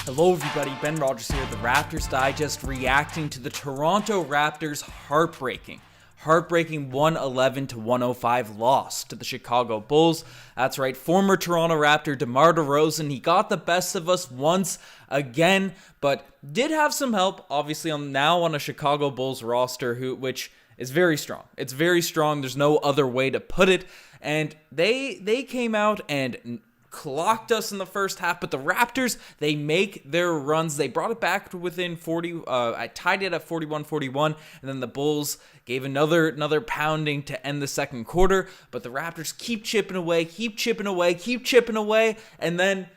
Hello everybody, Ben Rogers here, the Raptors Digest, reacting to the Toronto Raptors' heartbreaking 111-105 loss to the Chicago Bulls. That's right, former Toronto Raptor DeMar DeRozan, he got the best of us once again, but did have some help, obviously now on a Chicago Bulls roster which is very strong. It's very strong, there's no other way to put it, and they came out and clocked us in the first half, but the Raptors, they make their runs. They brought it back to within 40. I tied it at 41-41, and then the Bulls gave another pounding to end the second quarter, but the Raptors keep chipping away, and then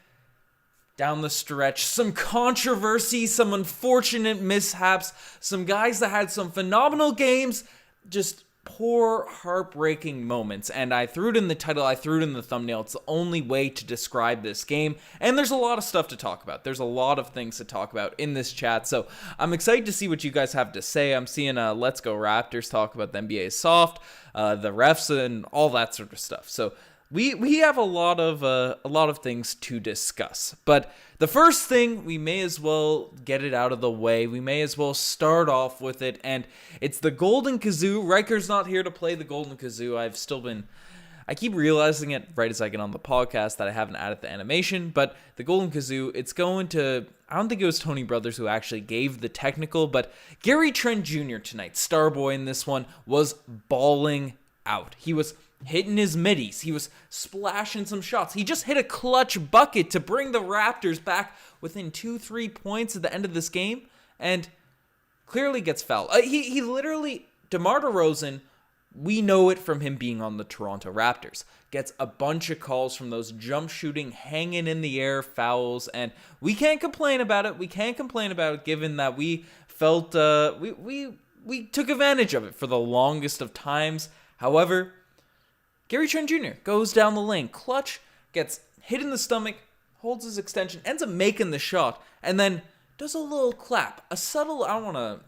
down the stretch, some controversy, some unfortunate mishaps, some guys that had some phenomenal games, just poor, heartbreaking moments, and I threw it in the title, I threw it in the thumbnail. It's the only way to describe this game, and there's a lot of stuff to talk about. There's a lot of things to talk about in this chat, so I'm excited to see what you guys have to say. I'm seeing Let's Go Raptors talk about the NBA is soft, the refs, and all that sort of stuff. So we have a lot of things to discuss, but the first thing, we may as well get it out of the way. We may as well start off with it, and it's the Golden Kazoo. Riker's not here to play the Golden Kazoo. I keep realizing it right as I get on the podcast that I haven't added the animation, but the Golden Kazoo, it's going to, I don't think it was Tony Brothers who actually gave the technical, but Gary Trent Jr. tonight, Starboy in this one, was balling out. He was hitting his middies. He was splashing some shots. He just hit a clutch bucket to bring the Raptors back within 2-3 points at the end of this game, and clearly gets fouled. He literally, DeMar DeRozan, we know it from him being on the Toronto Raptors, gets a bunch of calls from those jump shooting, hanging in the air fouls, and we can't complain about it. We can't complain about it given that we felt, we took advantage of it for the longest of times. However, Gary Trent Jr. goes down the lane, clutch, gets hit in the stomach, holds his extension, ends up making the shot, and then does a little clap. A subtle, I don't want to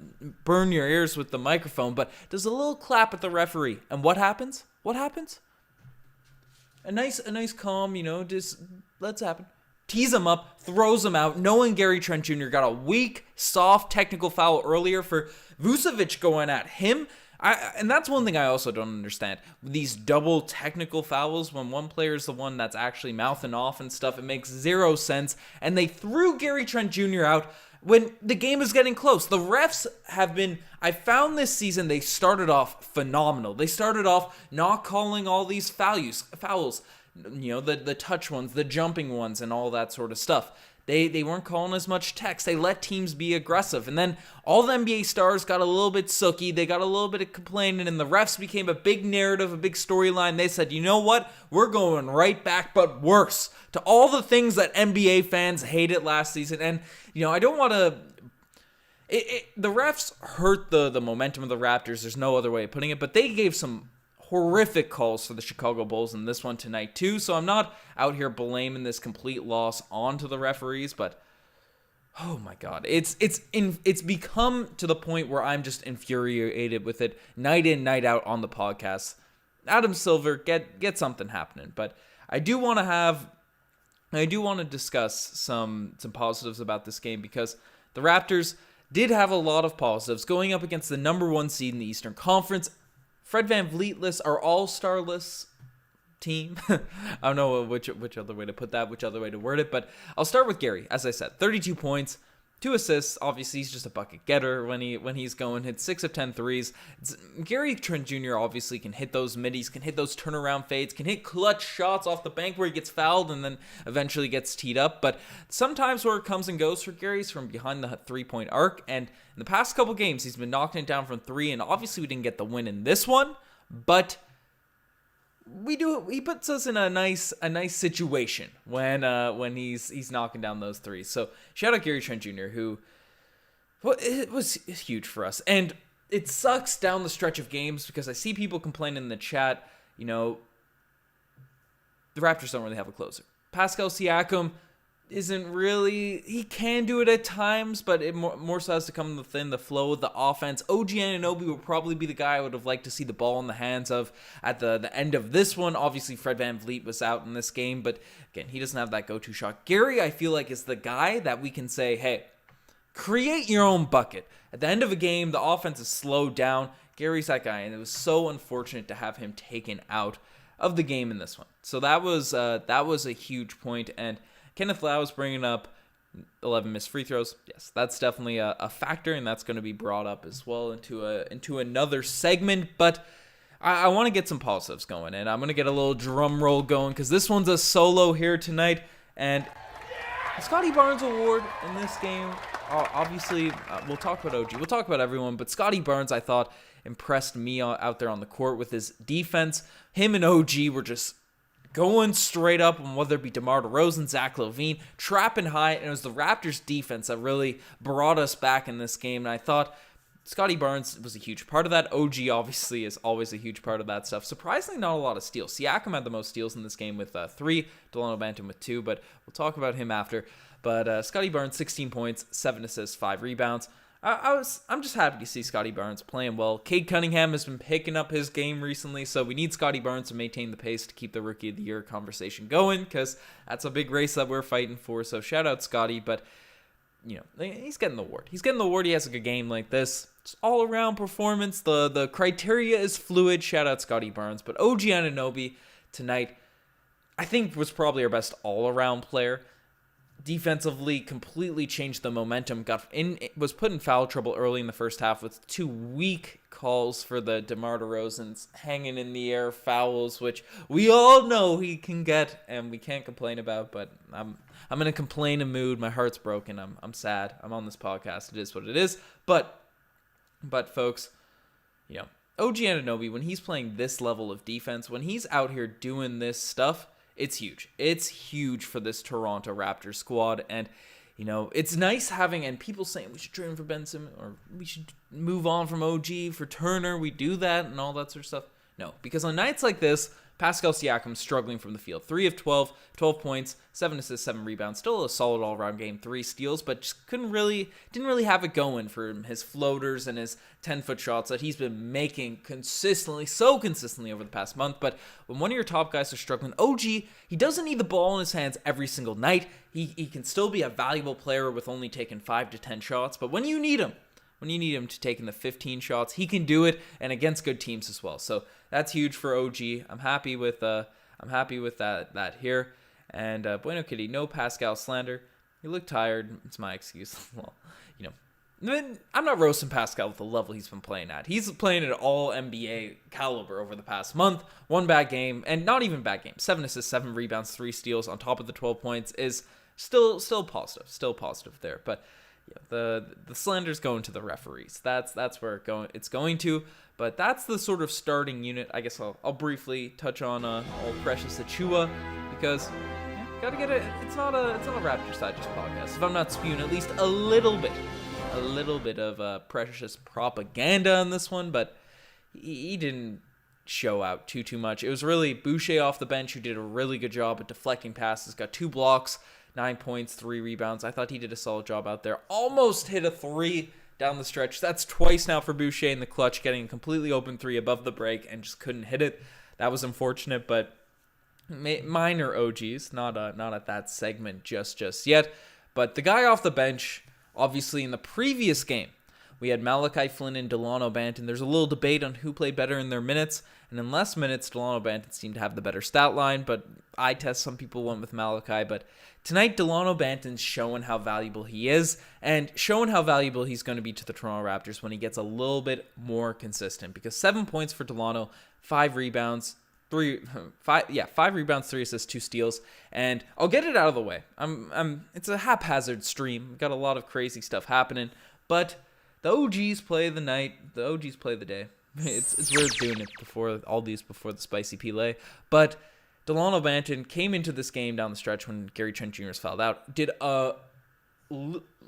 burn your ears with the microphone, but does a little clap at the referee. And what happens? What happens? A nice calm, just let's happen. Tees him up, throws him out, knowing Gary Trent Jr. got a weak, soft technical foul earlier for Vucevic going at him. And that's one thing I also don't understand. These double technical fouls, when one player is the one that's actually mouthing off and stuff, it makes zero sense. And they threw Gary Trent Jr. out when the game is getting close. The refs have been, I found this season, they started off phenomenal. They started off not calling all these fouls, the touch ones, the jumping ones, and all that sort of stuff. They weren't calling as much text. They let teams be aggressive. And then all the NBA stars got a little bit sooky. They got a little bit of complaining, and the refs became a big narrative, a big storyline. They said, you know what? We're going right back, but worse, to all the things that NBA fans hated last season. And, I don't want to... The refs hurt the momentum of the Raptors. There's no other way of putting it. But they gave some horrific calls for the Chicago Bulls in this one tonight too, so I'm not out here blaming this complete loss onto the referees, but oh my god, it's become to the point where I'm just infuriated with it night in, night out on the podcast. Adam Silver, get something happening, but I do want to discuss some positives about this game, because the Raptors did have a lot of positives going up against the number 1 seed in the Eastern Conference. Fred VanVleet-less, our all-star-less team. I don't know which other way to put that, which other way to word it, but I'll start with Gary. As I said, 32 points, 2 assists. Obviously, he's just a bucket getter when he's going. Hit 6 of 10 threes. Gary Trent Jr. obviously can hit those middies, can hit those turnaround fades, can hit clutch shots off the bank where he gets fouled and then eventually gets teed up. But sometimes where it comes and goes for Gary's from behind the 3-point arc. And in the past couple games, he's been knocking it down from 3. And obviously, we didn't get the win in this one, but he puts us in a nice situation when he's knocking down those threes. So shout out Gary Trent Jr., who, well, it was huge for us. And it sucks down the stretch of games because I see people complaining in the chat, the Raptors don't really have a closer. Pascal Siakam, isn't really, he can do it at times, but it more so has to come within the flow of the offense. OG Anunoby would probably be the guy I would have liked to see the ball in the hands of at the end of this one. Obviously, Fred VanVleet was out in this game, but again, he doesn't have that go-to shot. Gary, I feel like, is the guy that we can say, hey, create your own bucket. At the end of a game, the offense is slowed down. Gary's that guy, and it was so unfortunate to have him taken out of the game in this one. So that was a huge point, and Kenneth Lau is bringing up 11 missed free throws. Yes, that's definitely a factor, and that's going to be brought up as well into another segment. But I want to get some positives going, and I'm going to get a little drum roll going because this one's a solo here tonight. And the Scotty Barnes Award in this game, obviously, we'll talk about OG. We'll talk about everyone, but Scotty Barnes, I thought, impressed me out there on the court with his defense. Him and OG were just going straight up, and whether it be DeMar DeRozan, Zach LaVine, trapping high, and it was the Raptors defense that really brought us back in this game, and I thought Scotty Barnes was a huge part of that. OG obviously is always a huge part of that stuff. Surprisingly, not a lot of steals. Siakam had the most steals in this game with 3, Delano Banton with 2, but we'll talk about him after. But Scotty Barnes, 16 points, 7 assists, 5 rebounds. I'm just happy to see Scotty Barnes playing well. Cade Cunningham has been picking up his game recently, so we need Scotty Barnes to maintain the pace to keep the Rookie of the Year conversation going, because that's a big race that we're fighting for. So shout out Scotty, but you know, he's getting the award. He's getting the award. He has a good game like this. It's all around performance. The criteria is fluid. Shout out Scotty Barnes, but OG Anunoby tonight, I think, was probably our best all around player. Defensively, completely changed the momentum. Was put in foul trouble early in the first half with 2 weak calls for the DeMar DeRozan's hanging in the air fouls, which we all know he can get and we can't complain about. But I'm in a complaining mood. My heart's broken. I'm sad. I'm on this podcast. It is what it is. But folks, you know, OG Anunoby, when he's playing this level of defense, when he's out here doing this stuff, it's huge. It's huge for this Toronto Raptors squad. And, you know, it's nice having, and people saying we should trade for Ben Simmons or we should move on from OG for Turner. We do that and all that sort of stuff. No, because on nights like this, Pascal Siakam struggling from the field. 3 of 12, 12 points, 7 assists, 7 rebounds. Still a solid all-around game, 3 steals, but just didn't really have it going for him. His floaters and his 10-foot shots that he's been making so consistently over the past month. But when one of your top guys are struggling, OG, he doesn't need the ball in his hands every single night. He can still be a valuable player with only taking 5 to 10 shots, but when you need him to take in the 15 shots, he can do it, and against good teams as well. So that's huge for OG. I'm happy with that here. And Bueno Kitty, no Pascal slander. You look tired. It's my excuse. Well, you know, I'm not roasting Pascal with the level he's been playing at. He's playing at all NBA caliber over the past month. 1 bad game, and not even bad game. 7 assists, 7 rebounds, 3 steals on top of the 12 points is still positive. Still positive there, but. Yeah, the slander's going to the referees. That's where it's going to. But that's the sort of starting unit. I guess I'll briefly touch on old Precious Achiuwa because gotta get it. It's not a Raptors Digest podcast. If I'm not spewing at least a little bit of Precious propaganda on this one, but he didn't show out too much. It was really Boucher off the bench who did a really good job at deflecting passes. Got 2 blocks. 9 points, 3 rebounds. I thought he did a solid job out there. Almost hit a 3 down the stretch. That's twice now for Boucher in the clutch, getting a completely open 3 above the break and just couldn't hit it. That was unfortunate, but minor OGs, not at that segment just yet. But the guy off the bench, obviously in the previous game, we had Malachi Flynn and Delano Banton. There's a little debate on who played better in their minutes. And in less minutes, Delano Banton seemed to have the better stat line. But eye test, some people went with Malachi. But tonight, Delano Banton's showing how valuable he is. And showing how valuable he's going to be to the Toronto Raptors when he gets a little bit more consistent. Because 7 points for Delano, 5 rebounds. 5 rebounds, 3 assists, 2 steals, and I'll get it out of the way. It's a haphazard stream. We've got a lot of crazy stuff happening, but the OGs play the night. The OGs play the day. It's weird doing it before the spicy Pele. But Delano Banton came into this game down the stretch when Gary Trent Jr. fouled out. Did a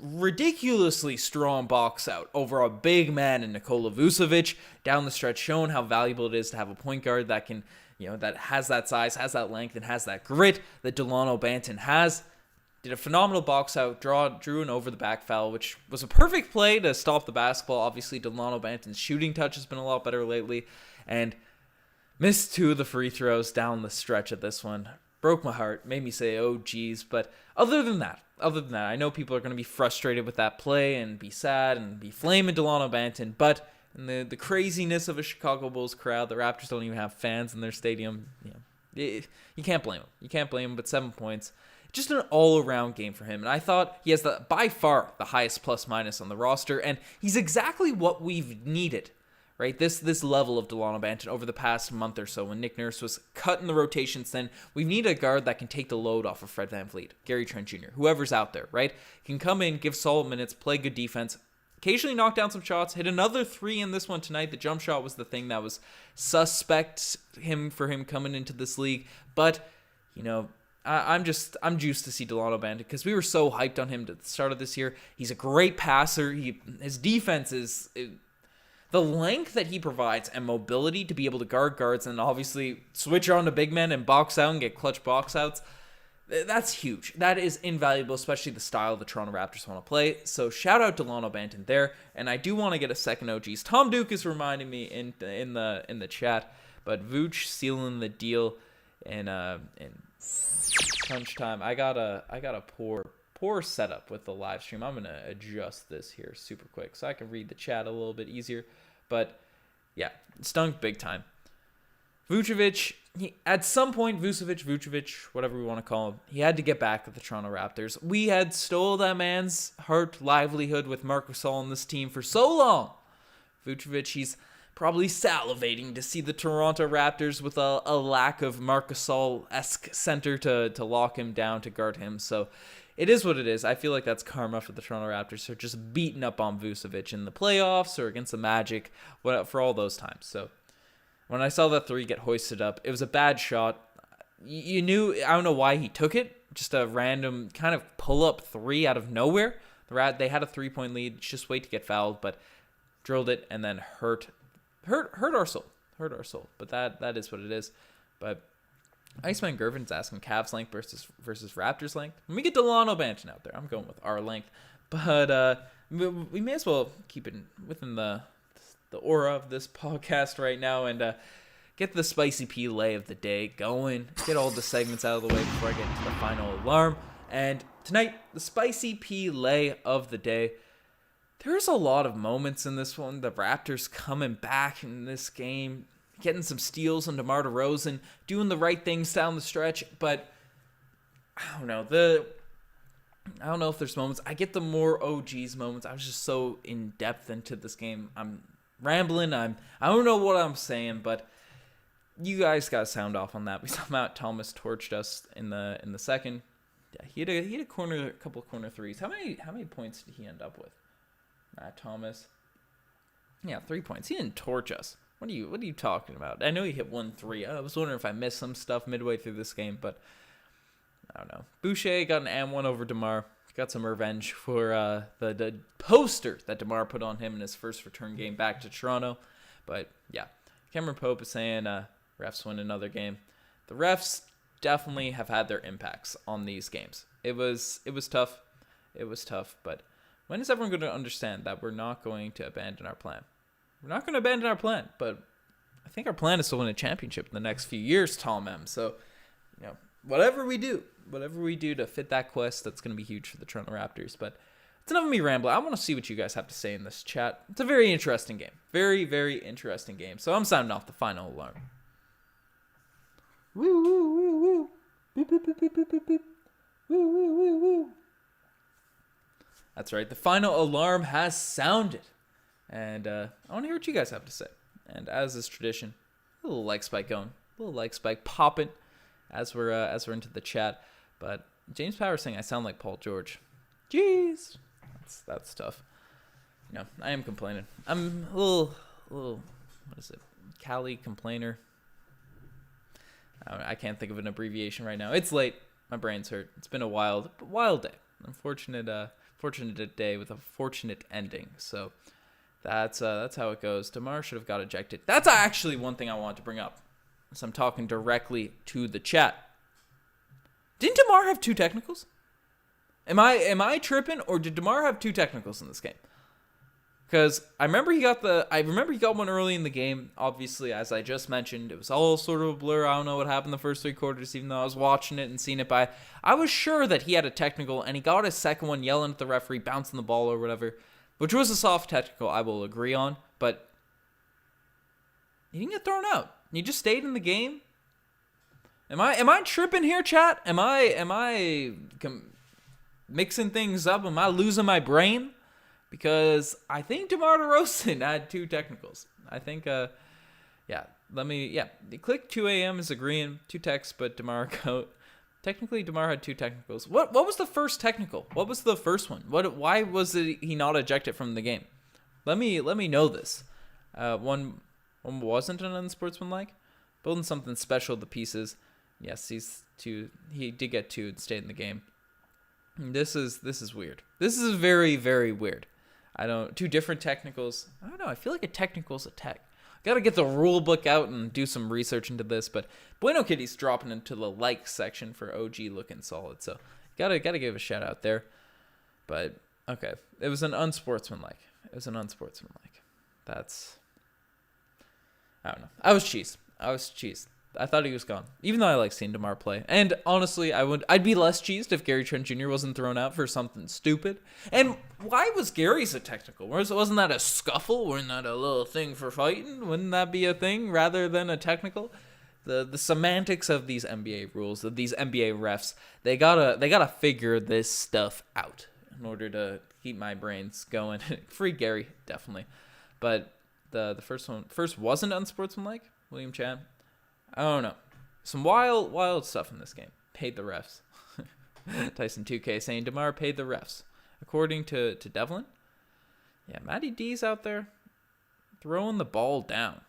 ridiculously strong box out over a big man in Nikola Vucevic down the stretch, showing how valuable it is to have a point guard that can, that has that size, has that length, and has that grit that Delano Banton has. did a phenomenal box out, drew an over the back foul, which was a perfect play to stop the basketball. Obviously, Delano Banton's shooting touch has been a lot better lately, and missed 2 of the free throws down the stretch at this one. Broke my heart, made me say, oh geez. But other than that, I know people are going to be frustrated with that play and be sad and be flaming Delano Banton, but in the craziness of a Chicago Bulls crowd, the Raptors don't even have fans in their stadium. You can't blame him. You can't blame him, but 7 points. Just an all-around game for him. And I thought he has by far the highest plus-minus on the roster, and he's exactly what we've needed, right? This level of Delano Banton over the past month or so when Nick Nurse was cutting the rotations, then we need a guard that can take the load off of Fred VanVleet, Gary Trent Jr., whoever's out there, right? Can come in, give solid minutes, play good defense, occasionally knock down some shots, hit another 3 in this one tonight. The jump shot was the thing that was suspect for him coming into this league. But, I'm juiced to see Delano Banton because we were so hyped on him at the start of this year. He's a great passer. His defense is the length that he provides and mobility to be able to guard guards and obviously switch on to big men and box out and get clutch box outs. That's huge. That is invaluable, especially the style the Toronto Raptors want to play. So shout out Delano Banton there. And I do want to get a second OGs. Tom Duke is reminding me in the chat, but Vooch sealing the deal in crunch time. I got a poor setup with the live stream. I'm gonna adjust this here super quick so I can read the chat a little bit easier. But yeah, it stunk big time. Vucevic, at some point, Vucevic, whatever we want to call him, he had to get back with the Toronto Raptors. We had stole that man's heart, livelihood with Marc Gasol on this team for so long. Vucevic, he's probably salivating to see the Toronto Raptors with a lack of Marc Gasol-esque center to lock him down, to guard him. So it is what it is. I feel like that's karma for the Toronto Raptors. They're just beating up on Vucevic in the playoffs or against the Magic for all those times. So when I saw that 3 get hoisted up, it was a bad shot. You knew, I don't know why he took it. Just a random kind of pull-up 3 out of nowhere. They had a 3-point lead. Just wait to get fouled, but drilled it and then hurt our soul. But that is what it is. But Iceman Gervin's asking Cavs length versus Raptors length. When we get Delano Banton out there, I'm going with our length. But we may as well keep it within the aura of this podcast right now and get the spicy P lay of the day going. Get all the segments out of the way before I get into the final alarm. And tonight, the spicy P lay of the day. There's a lot of moments in this one. The Raptors coming back in this game, getting some steals on DeMar DeRozan, doing the right things down the stretch. But I don't know. I don't know if there's moments. I get the more OGs moments. I was just so in depth into this game. I'm rambling. I don't know what I'm saying, but you guys got to sound off on that. We saw Matt Thomas torched us in the second. Yeah, he had a couple of corner threes. How many points did he end up with? Matt Thomas. Yeah, 3 points. He didn't torch us. What are you talking about? I know he hit 1 3. I was wondering if I missed some stuff midway through this game, but I don't know. Boucher got an and 1 over DeMar. Got some revenge for the poster that DeMar put on him in his first return game back to Toronto. But yeah, Cameron Pope is saying refs win another game. The refs definitely have had their impacts on these games. It was tough. It was tough, but when is everyone going to understand that we're not going to abandon our plan? We're not going to abandon our plan, but I think our plan is to win a championship in the next few years, Tom M. So, whatever we do to fit that quest, that's going to be huge for the Toronto Raptors. But it's enough of me rambling. I want to see what you guys have to say in this chat. It's a very interesting game. Very, very interesting game. So I'm sounding off the final alarm. Woo, woo, woo, woo. Beep, beep, beep, beep, beep, beep, beep. Woo, woo, woo, woo. That's right. The final alarm has sounded. And I want to hear what you guys have to say. And as is tradition, a little like spike going. A little like spike popping as we're into the chat. But James Power saying I sound like Paul George. Jeez. That's tough. I am complaining. I'm a little what is it? Cali complainer. I can't think of an abbreviation right now. It's late. My brain's hurt. It's been a wild day. Unfortunate day with a fortunate ending. So that's how it goes. DeMar should have got ejected. That's actually one thing I wanted to bring up. So I'm talking directly to the chat. Didn't DeMar have 2 technicals? Am I tripping, or did DeMar have 2 technicals in this game? Because I remember he got one early in the game. Obviously, as I just mentioned, it was all sort of a blur. I don't know what happened the first 3 quarters, even though I was watching it and seeing it by. I was sure that he had a technical, and he got his second one yelling at the referee, bouncing the ball or whatever, which was a soft technical, I will agree on. But he didn't get thrown out. He just stayed in the game. Am I tripping here, chat? Am I mixing things up? Am I losing my brain? Because I think DeMar DeRozan had 2 technicals. I think, Click 2 a.m. is agreeing. 2 techs, but DeMar technically DeMar had 2 technicals. What was the first technical? What was the first one? Why was he not ejected from the game? Let me know this. One wasn't an unsportsmanlike. Building something special to pieces. Yes, he did get 2 and stayed in the game. This is weird. This is very, very weird. 2 different technicals. I don't know. I feel like a technical's a tech. Got to get the rule book out and do some research into this. But Bueno Kitty's dropping into the like section for OG looking solid. So gotta give a shout out there. But okay, it was an unsportsmanlike. That's. I don't know. I was cheesed. I thought he was gone, even though I like seeing DeMar play. And honestly, I'd be less cheesed if Gary Trent Jr. wasn't thrown out for something stupid. And why was Gary's a technical? Wasn't that a scuffle? Wasn't that a little thing for fighting? Wouldn't that be a thing rather than a technical? The semantics of these NBA rules, of these NBA refs, they gotta figure this stuff out in order to keep my brains going. Free Gary, definitely. But the first wasn't unsportsmanlike. William Chan. I don't know. Some wild stuff in this game. Paid the refs. Tyson 2K saying DeMar paid the refs. According to Devlin. Yeah, Matty D's out there throwing the ball down.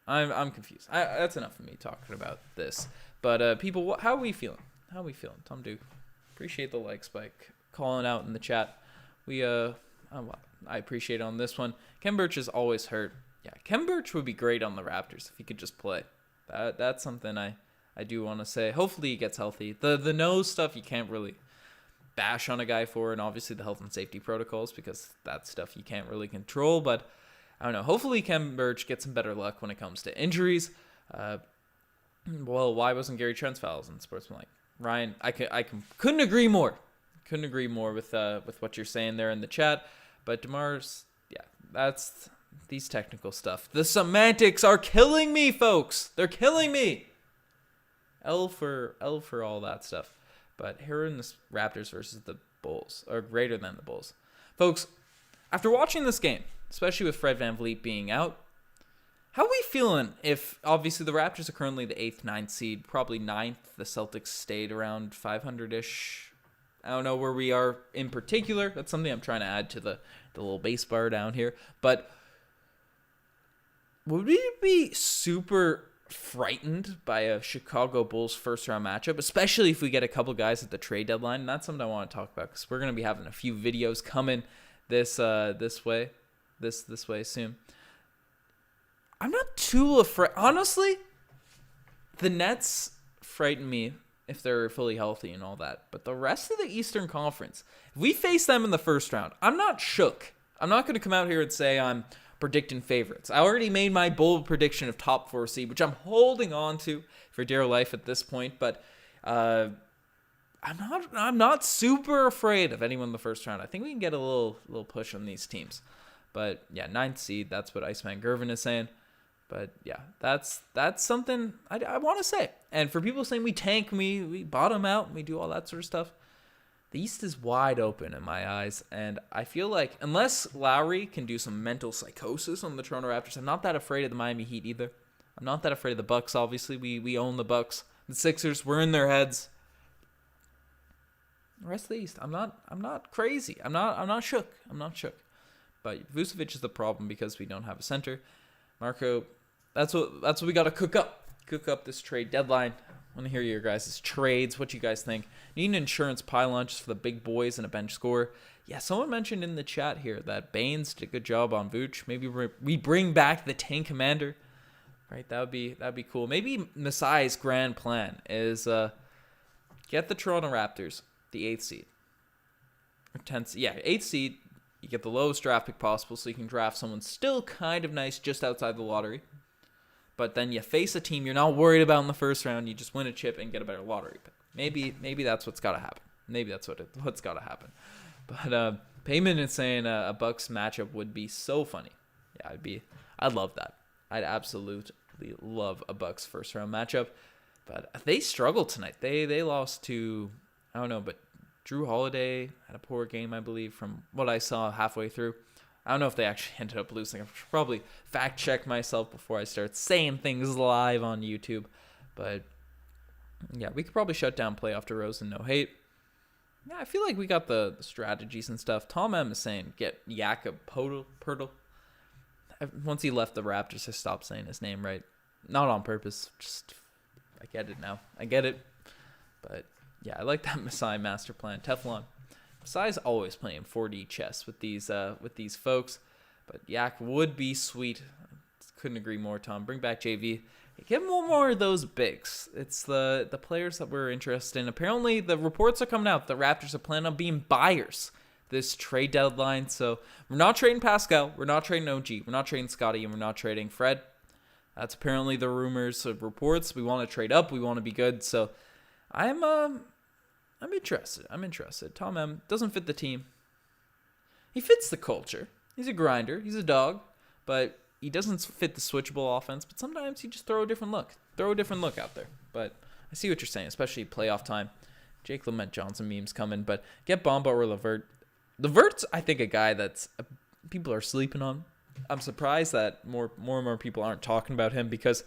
I'm confused. That's enough of me talking about this. But people, how are we feeling? Tom Duke. Appreciate the like spike. Calling out in the chat. I appreciate it on this one. Kem Birch is always hurt. Yeah, Kem Birch would be great on the Raptors if he could just play. That's something I do want to say. Hopefully he gets healthy. The nose stuff you can't really bash on a guy for, and obviously the health and safety protocols, because that's stuff you can't really control. But I don't know. Hopefully Kem Birch gets some better luck when it comes to injuries. Well, why wasn't Gary Trent's fouls in sportsmanlike? Ryan, I couldn't agree more. Couldn't agree more with what you're saying there in the chat. But DeMar's, yeah, that's these technical stuff. The semantics are killing me, folks. They're killing me. L for all that stuff. But here in the Raptors versus the Bulls, or greater than the Bulls. Folks, after watching this game, especially with Fred VanVleet being out, how are we feeling if, obviously, the Raptors are currently the 8th, 9th seed, probably 9th. The Celtics stayed around 500-ish. I don't know where we are in particular. That's something I'm trying to add to the little base bar down here. But would we be super frightened by a Chicago Bulls first-round matchup, especially if we get a couple guys at the trade deadline? And that's something I want to talk about, because we're going to be having a few videos coming this way soon. I'm not too afraid. Honestly, the Nets frighten me if they're fully healthy and all that. But the rest of the Eastern Conference, if we face them in the first round, I'm not shook. I'm not going to come out here and say I'm predicting favorites. I already made my bold prediction of top 4 seed, which I'm holding on to for dear life at this point. But I'm not super afraid of anyone in the first round. I think we can get a little push on these teams. But yeah, 9th seed, that's what Iceman Gervin is saying. But yeah, that's something I want to say. And for people saying we tank, we bottom out, and we do all that sort of stuff, the East is wide open in my eyes. And I feel like unless Lowry can do some mental psychosis on the Toronto Raptors, I'm not that afraid of the Miami Heat either. I'm not that afraid of the Bucks. Obviously, we own the Bucks. The Sixers, we're in their heads. The rest of the East, I'm not crazy. I'm not shook. But Vucevic is the problem because we don't have a center. Marco, that's what we got to cook up this trade deadline. I want to hear your guys' trades. What you guys think? Need an insurance pylon just for the big boys and a bench scorer. Yeah, someone mentioned in the chat here that Baines did a good job on Vooch. Maybe we bring back the tank commander. Right, that'd be cool. Maybe Masai's grand plan is get the Toronto Raptors, the 8th seed, or 10th, yeah, 8th seed. You get the lowest draft pick possible, so you can draft someone still kind of nice just outside the lottery. But then you face a team you're not worried about in the first round. You just win a chip and get a better lottery pick. Maybe that's what's got to happen. Maybe that's what's got to happen. But Payman is saying a Bucks matchup would be so funny. Yeah, I'd love that. I'd absolutely love a Bucks first round matchup. But they struggled tonight. They lost to, I don't know, but Drew Holiday had a poor game, I believe, from what I saw halfway through. I don't know if they actually ended up losing. I should probably fact check myself before I start saying things live on YouTube. But yeah, we could probably shut down playoff DeRozan, no hate. Yeah, I feel like we got the strategies and stuff. Tom M is saying get Jakob Poeltl. Once he left the Raptors, I stopped saying his name right. Not on purpose. Just, I get it now. I get it. But yeah, I like that Masai master plan. Teflon. Masai's always playing 4D chess with these folks. But Yak would be sweet. Couldn't agree more, Tom. Bring back JV. Give him one more of those bigs. It's the players that we're interested in. Apparently, the reports are coming out. The Raptors are planning on being buyers this trade deadline. So we're not trading Pascal. We're not trading OG. We're not trading Scotty. And we're not trading Fred. That's apparently the rumors of reports. We want to trade up. We want to be good. So I'm interested. I'm interested. Tom M doesn't fit the team. He fits the culture. He's a grinder. He's a dog. But he doesn't fit the switchable offense, but sometimes you just throw a different look. Throw a different look out there. But I see what you're saying, especially playoff time. Jake Lamont Johnson memes coming, but get Bamba or LeVert. LeVert's, I think, a guy that's people are sleeping on. I'm surprised that more and more people aren't talking about him because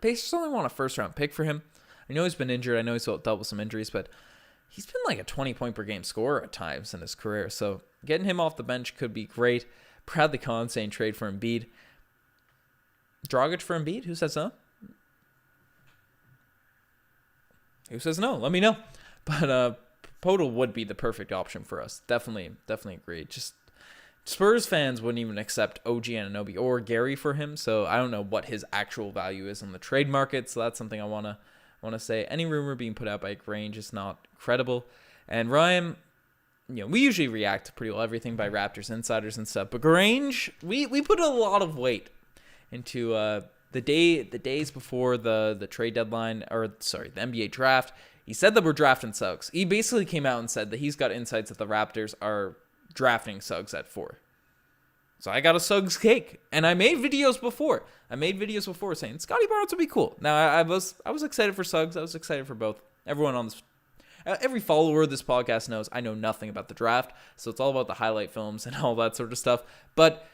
Pacers only want a first-round pick for him. I know he's been injured. I know he's dealt with some injuries, but he's been like a 20-point-per-game scorer at times in his career. So getting him off the bench could be great. Bradley Collins saying trade for Embiid. Dragic for Embiid? Who says no? Who says no? Let me know. But Podol would be the perfect option for us. Definitely agree. Just Spurs fans wouldn't even accept OG Anunoby or Gary for him, so I don't know what his actual value is on the trade market. So that's something I want to say. Any rumor being put out by Grange is not credible. And Ryan, we usually react to pretty well everything by Raptors insiders and stuff, but Grange, we put a lot of weight into the days before the trade deadline, the NBA draft. He said that we're drafting Suggs. He basically came out and said that he's got insights that the Raptors are drafting Suggs at 4. So I got a Suggs cake, and I made videos before. Saying Scotty Barnes would be cool. Now I was excited for Suggs. I was excited for both. Everyone on this. Every follower of this podcast knows I know nothing about the draft, so it's all about the highlight films and all that sort of stuff. But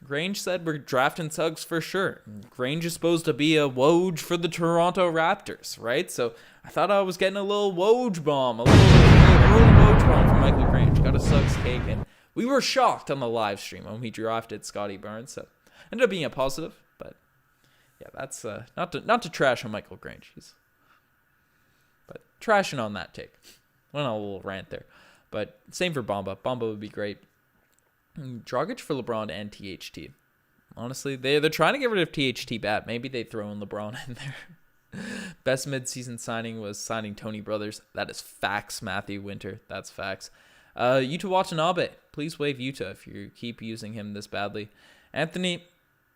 Grange said we're drafting Suggs for sure. Grange is supposed to be a Woj for the Toronto Raptors, right? So I thought I was getting a little Woj bomb, a little early Woj bomb from Michael Grange. Got a Suggs cake, and we were shocked on the live stream when we drafted Scotty Barnes. So ended up being a positive, but yeah, that's not to trash on Michael Grange. But trashing on that take. Went on a little rant there. But same for Bamba. Bamba would be great. Dragic for LeBron and THT. Honestly, they're trying to get rid of THT bad. Maybe they throw in LeBron in there. Best midseason signing was signing Tony Brothers. That is facts, Matthew Winter. That's facts. Yuta Watanabe. Please waive Yuta if you keep using him this badly. Anthony,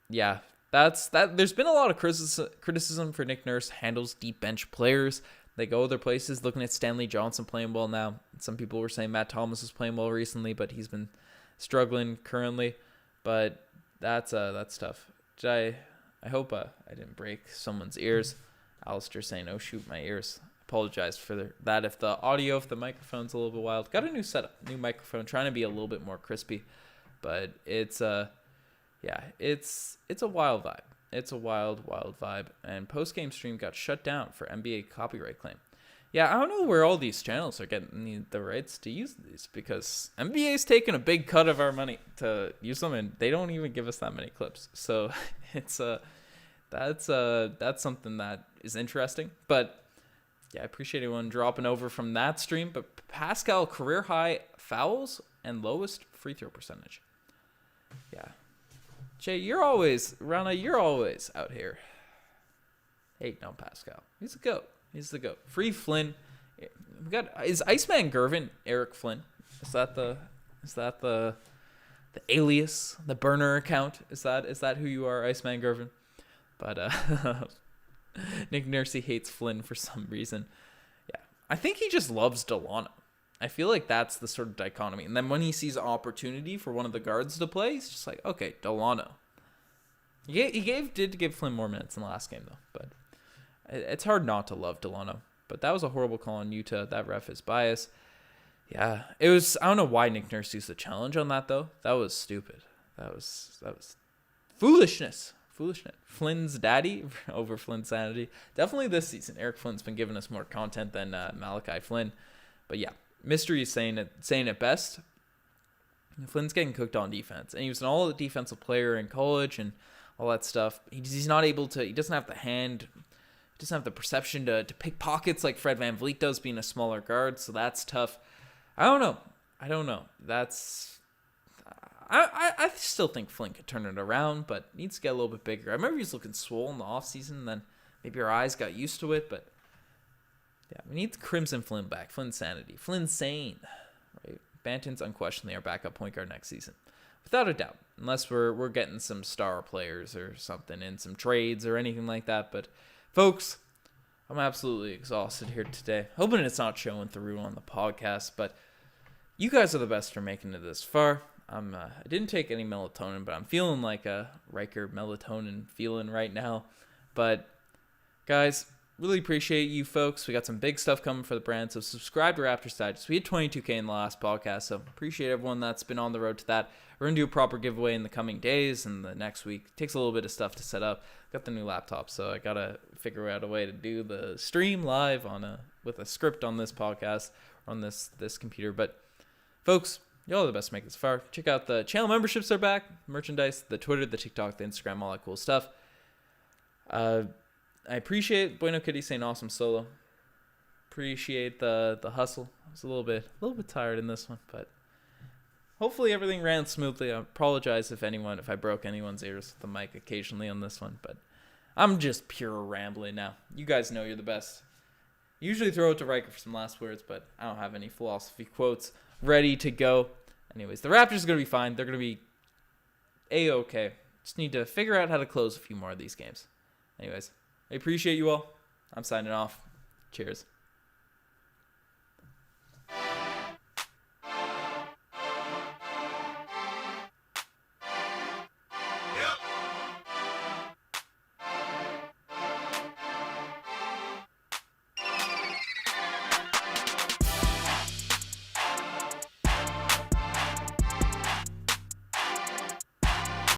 yeah, that's that. There's been a lot of criticism for Nick Nurse handles deep bench players. They go other places. Looking at Stanley Johnson playing well now. Some people were saying Matt Thomas was playing well recently, but he's been struggling currently. But that's tough. I hope I didn't break someone's ears. Alistair saying, "Oh shoot, my ears." Apologize for that. If the microphone's a little bit wild. Got a new setup, new microphone, trying to be a little bit more crispy. But it's a wild vibe. It's a wild vibe. And post-game stream got shut down for NBA copyright claim. Yeah, I don't know where all these channels are getting the rights to use these because NBA's taking a big cut of our money to use them, and they don't even give us that many clips. So it's that's something that is interesting. But yeah, I appreciate everyone dropping over from that stream. But Pascal, career high fouls and lowest free throw percentage. Yeah. Jay, you're always out here hating on Pascal. He's the GOAT. Free Flynn We got is Iceman Gervin Eric Flynn? Is that the alias, the burner account? Is that who you are, Iceman Gervin? But Nick Nursey hates Flynn for some reason. Yeah, I think he just loves Delano. I feel like that's the sort of dichotomy. And then when he sees opportunity for one of the guards to play, he's just like, okay, Delano. He did give Flynn more minutes in the last game, though. But it's hard not to love Delano. But that was a horrible call on Utah. That ref is biased. Yeah, it was. I don't know why Nick Nurse used the challenge on that, though. That was stupid. That was foolishness. Flynn's daddy over Flynn's sanity. Definitely this season. Eric Flynn's been giving us more content than Malachi Flynn. But yeah, Mystery is saying it best. Flynn's getting cooked on defense, and he was an all-defensive player in college and all that stuff. He's not able to. He doesn't have the hand. He doesn't have the perception to pick pockets like Fred VanVleet does, being a smaller guard. So that's tough. I don't know. That's. I still think Flynn could turn it around, but needs to get a little bit bigger. I remember he was looking swole in the offseason, and then maybe our eyes got used to it, but yeah, we need Crimson Flynn back. Flynn sanity. Flynn sane. Right? Banton's unquestionably our backup point guard next season. Without a doubt. Unless we're getting some star players or something in some trades or anything like that. But folks, I'm absolutely exhausted here today. Hoping it's not showing through on the podcast, but you guys are the best for making it this far. I didn't take any melatonin, but I'm feeling like a Riker melatonin feeling right now. But guys, really appreciate you folks. We got some big stuff coming for the brand, so subscribe to Raptors Digest. We had 22K in the last podcast, so appreciate everyone that's been on the road to that. We're going to do a proper giveaway in the coming days and the next week. It takes a little bit of stuff to set up. Got the new laptop, so I got to figure out a way to do the stream live with a script on this podcast, or on this computer. But folks, y'all are the best to make this far. Check out the channel memberships are back, merchandise, the Twitter, the TikTok, the Instagram, all that cool stuff. I appreciate Bueno Kitty saying awesome solo. Appreciate the hustle. I was a little bit tired in this one, but hopefully everything ran smoothly. I apologize if I broke anyone's ears with the mic occasionally on this one, but I'm just pure rambling now. You guys know you're the best. Usually throw it to Riker for some last words, but I don't have any philosophy quotes ready to go. Anyways, the Raptors are going to be fine. They're going to be A-okay. Just need to figure out how to close a few more of these games. Anyways, I appreciate you all. I'm signing off. Cheers.